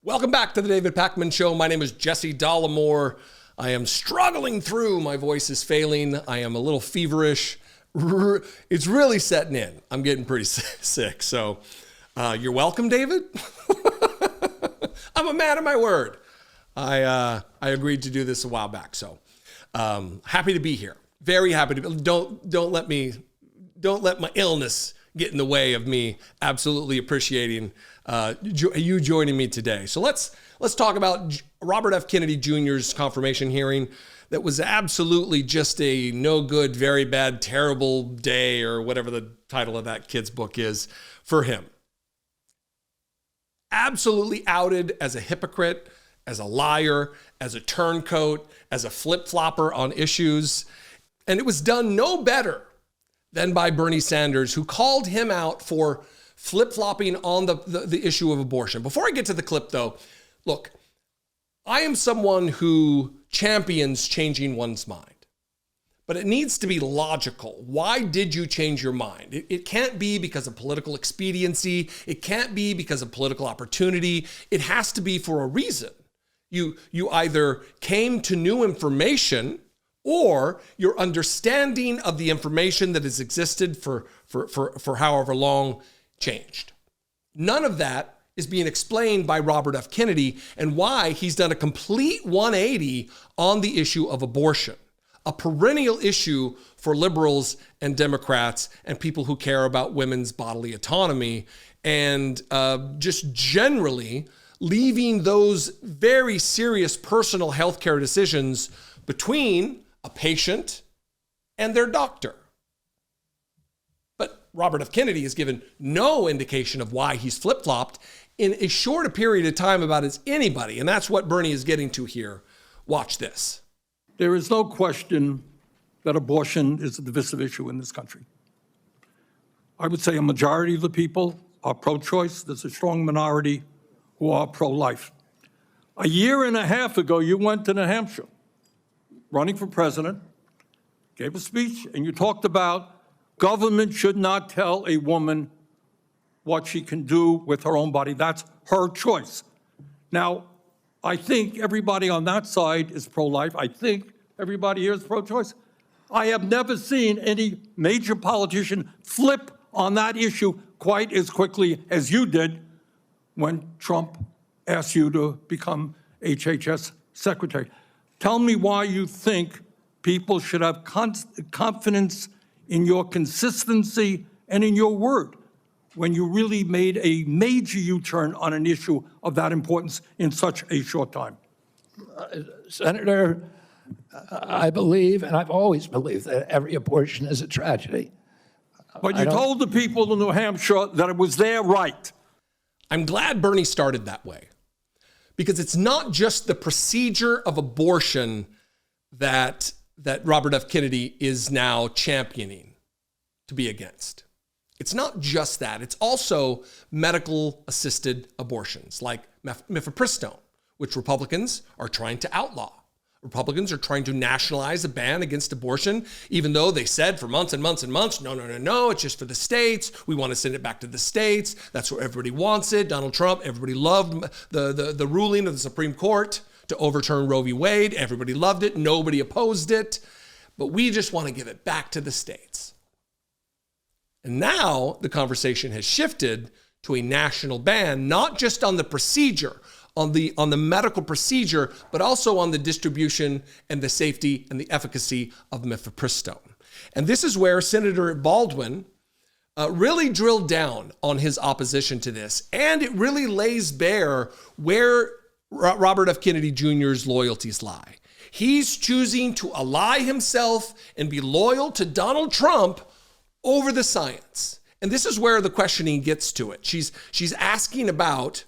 Welcome back to the David Pakman Show. My name is Jesse Dollemore. I am struggling through. My voice is failing. I am a little feverish. It's really setting in. I'm getting pretty sick. So you're welcome, David. I'm a man of my word. I agreed to do this a while back. So happy to be here. Very happy to be. Don't let my illness get in the way of me absolutely appreciating you joining me today. So let's talk about Robert F. Kennedy Jr.'s confirmation hearing. That was absolutely just a no good, very bad, terrible day, or whatever the title of that kid's book is for him. Absolutely outed as a hypocrite, as a liar, as a turncoat, as a flip-flopper on issues. And it was done no better than by Bernie Sanders, who called him out for flip-flopping on the issue of abortion. Before I get to the clip, though, look, I am someone who champions changing one's mind, but it needs to be logical. Why did you change your mind? It can't be because of political expediency. It can't be because of political opportunity. It has to be for a reason. You either came to new information, or your understanding of the information that has existed for however long changed. None of that is being explained by Robert F. Kennedy, and why he's done a complete 180 on the issue of abortion, a perennial issue for liberals and Democrats and people who care about women's bodily autonomy, and just generally leaving those very serious personal healthcare decisions between a patient and their doctor. But Robert F. Kennedy has given no indication of why he's flip-flopped in as short a period of time about as anybody. And that's what Bernie is getting to here. Watch this. There is no question that abortion is a divisive issue in this country. I would say a majority of the people are pro-choice. There's a strong minority who are pro-life. A year and a half ago, you went to New Hampshire, running for president, gave a speech, and you talked about government should not tell a woman what she can do with her own body. That's her choice. Now, I think everybody on that side is pro-life. I think everybody here is pro-choice. I have never seen any major politician flip on that issue quite as quickly as you did when Trump asked you to become HHS secretary. Tell me why you think people should have confidence in your consistency and in your word when you really made a major U-turn on an issue of that importance in such a short time. Senator, I believe, and I've always believed, that every abortion is a tragedy. But you told the people in New Hampshire that it was their right. I'm glad Bernie started that way, because it's not just the procedure of abortion that Robert F. Kennedy is now championing to be against. It's not just that. It's also medical-assisted abortions like mifepristone, which Republicans are trying to outlaw. Republicans are trying to nationalize a ban against abortion, even though they said for months and months and months, no, it's just for the states. We want to send it back to the states. That's where everybody wants it. Donald Trump, everybody loved the ruling of the Supreme Court to overturn Roe v. Wade. Everybody loved it. Nobody opposed it. But we just want to give it back to the states. And now the conversation has shifted to a national ban, not just on the procedure, on the medical procedure, but also on the distribution and the safety and the efficacy of mifepristone. And this is where Senator Baldwin really drilled down on his opposition to this. And it really lays bare where Robert F. Kennedy Jr.'s loyalties lie. He's choosing to ally himself and be loyal to Donald Trump over the science. And this is where the questioning gets to it. She's asking about,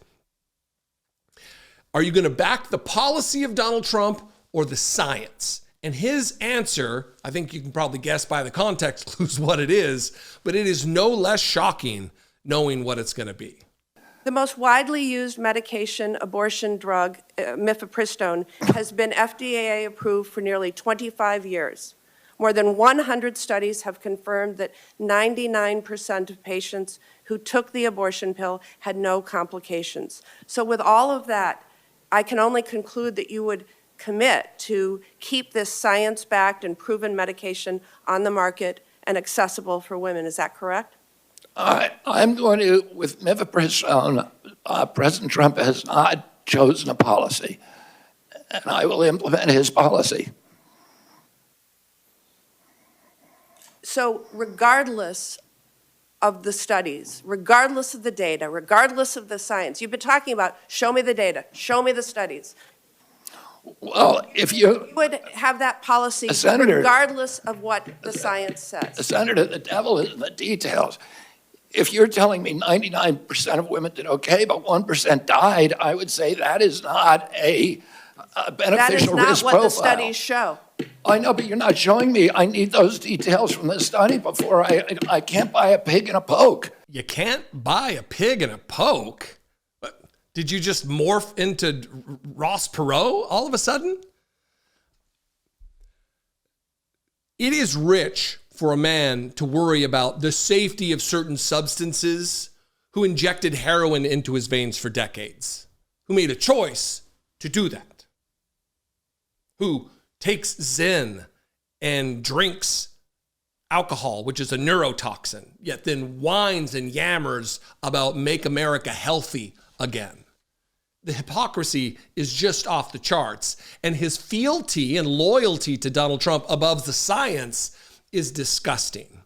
are you going to back the policy of Donald Trump or the science? And his answer, I think you can probably guess by the context clues what it is, but it is no less shocking knowing what it's going to be. The most widely used medication abortion drug, mifepristone, has been FDA approved for nearly 25 years. More than 100 studies have confirmed that 99% of patients who took the abortion pill had no complications. So with all of that, I can only conclude that you would commit to keep this science-backed and proven medication on the market and accessible for women. Is that correct? I'm going to, with mifepristone, President Trump has not chosen a policy, and I will implement his policy. So regardless of the studies, regardless of the data, regardless of the science, you've been talking about, show me the data, show me the studies. Well, if you would have that policy Senator, regardless of what the science says. Senator, the devil is in the details. If you're telling me 99% of women did okay, but 1% died, I would say that is not a beneficial risk profile. That is not what the studies show. I know, but you're not showing me. I need those details from the study before I can't buy a pig in a poke. You can't buy a pig in a poke? Did you just morph into Ross Perot all of a sudden? It is rich for a man to worry about the safety of certain substances, who injected heroin into his veins for decades, who made a choice to do that, who takes Zen and drinks alcohol, which is a neurotoxin, yet then whines and yammers about make America healthy again. The hypocrisy is just off the charts, and his fealty and loyalty to Donald Trump above the science is disgusting.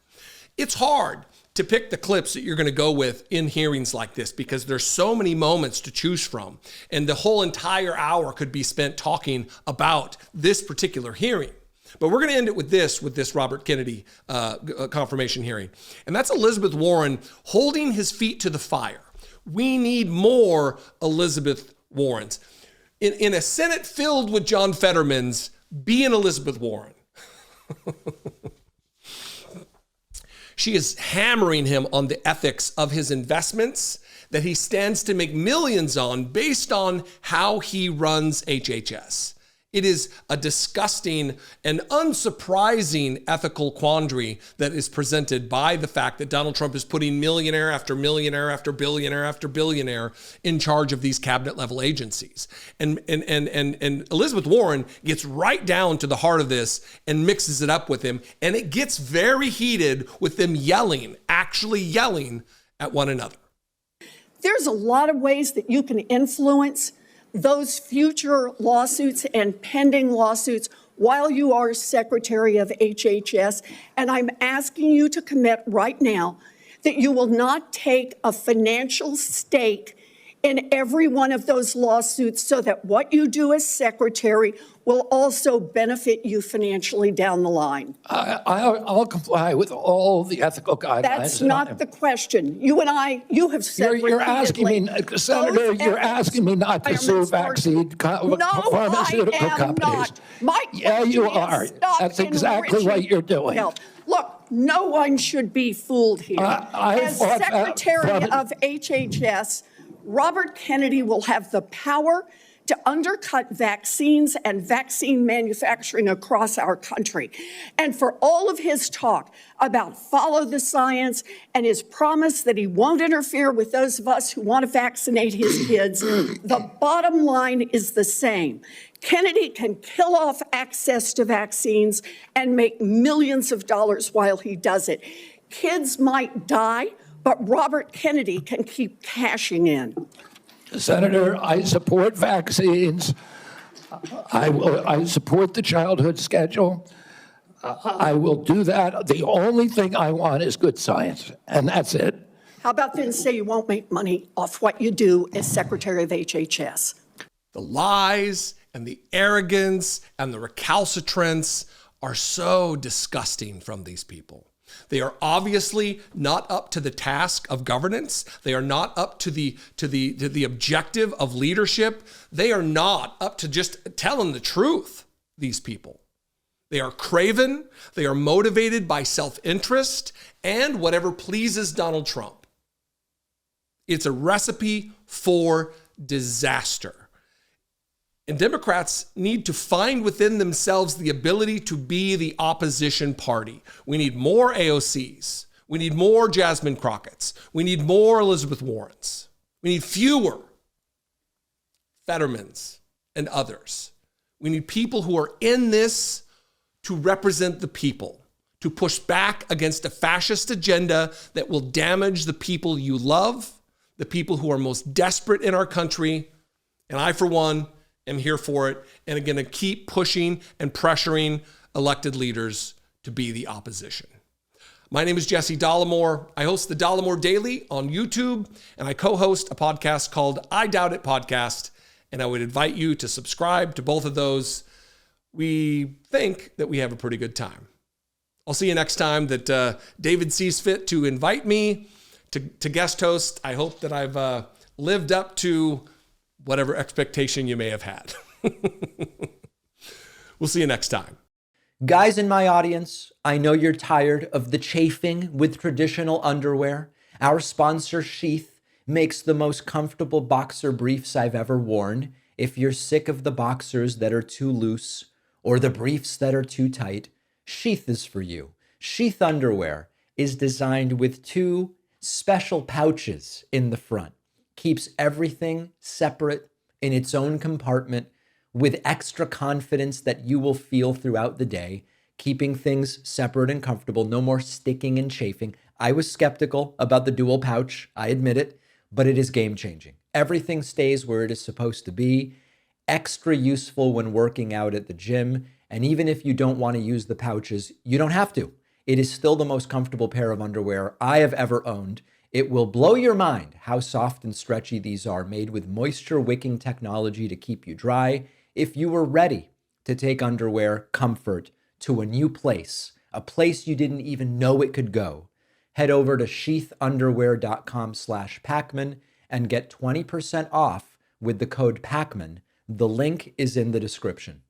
It's hard to pick the clips that you're going to go with in hearings like this because there's so many moments to choose from, and the whole entire hour could be spent talking about this particular hearing. But we're going to end it with this Robert Kennedy confirmation hearing, and that's Elizabeth Warren holding his feet to the fire. We need more Elizabeth Warrens. In a Senate filled with John Fettermans, be an Elizabeth Warren. She is hammering him on the ethics of his investments that he stands to make millions on based on how he runs HHS. It is a disgusting and unsurprising ethical quandary that is presented by the fact that Donald Trump is putting millionaire after millionaire after billionaire after billionaire in charge of these cabinet level agencies. And Elizabeth Warren gets right down to the heart of this and mixes it up with him. And it gets very heated with them yelling, actually yelling at one another. There's a lot of ways that you can influence those future lawsuits and pending lawsuits while you are Secretary of HHS. And I'm asking you to commit right now that you will not take a financial stake in every one of those lawsuits so that what you do as Secretary will also benefit you financially down the line. I'll comply with all the ethical guidelines. That's not the question. You and I, you have said You're asking me, Senator, you're asking me not to sue vaccine pharmaceutical companies. Yeah, you are. That's exactly what you're doing. Look, no one should be fooled here. As Secretary of HHS, Robert Kennedy will have the power to undercut vaccines and vaccine manufacturing across our country. And for all of his talk about follow the science and his promise that he won't interfere with those of us who want to vaccinate his kids, the bottom line is the same. Kennedy can kill off access to vaccines and make millions of dollars while he does it. Kids might die, but Robert Kennedy can keep cashing in. Senator, I support vaccines. I support the childhood schedule. I will do that. The only thing I want is good science, and that's it. How about then say you won't make money off what you do as Secretary of HHS? The lies and the arrogance and the recalcitrance are so disgusting from these people. They are obviously not up to the task of governance. They are not up to the objective of leadership. They are not up to just telling the truth, these people. They are craven. They are motivated by self-interest and whatever pleases Donald Trump. It's a recipe for disaster. And Democrats need to find within themselves the ability to be the opposition party. We need more AOCs. We need more Jasmine Crockett's. We need more Elizabeth Warrens. We need fewer Fettermans and others. We need people who are in this to represent the people, to push back against a fascist agenda that will damage the people you love, the people who are most desperate in our country. And I, for one, am here for it and I'm going to keep pushing and pressuring elected leaders to be the opposition. My name is Jesse Dollemore. I host the Dollemore Daily on YouTube, and I co-host a podcast called I Doubt It Podcast, and I would invite you to subscribe to both of those. We think that we have a pretty good time. I'll see you next time that David sees fit to invite me to guest host. I hope that I've lived up to whatever expectation you may have had. We'll see you next time. Guys in my audience, I know you're tired of the chafing with traditional underwear. Our sponsor, Sheath, makes the most comfortable boxer briefs I've ever worn. If you're sick of the boxers that are too loose or the briefs that are too tight, Sheath is for you. Sheath underwear is designed with 2 special pouches in the front. Keeps everything separate in its own compartment with extra confidence that you will feel throughout the day, keeping things separate and comfortable, no more sticking and chafing. I was skeptical about the dual pouch, I admit it, but it is game-changing. Everything stays where it is supposed to be, extra useful when working out at the gym, and even if you don't want to use the pouches, you don't have to. It is still the most comfortable pair of underwear I have ever owned. It will blow your mind how soft and stretchy these are, made with moisture-wicking technology to keep you dry. If you were ready to take underwear comfort to a new place, a place you didn't even know it could go, head over to sheathunderwear.com/Pacman and get 20% off with the code Pacman. The link is in the description.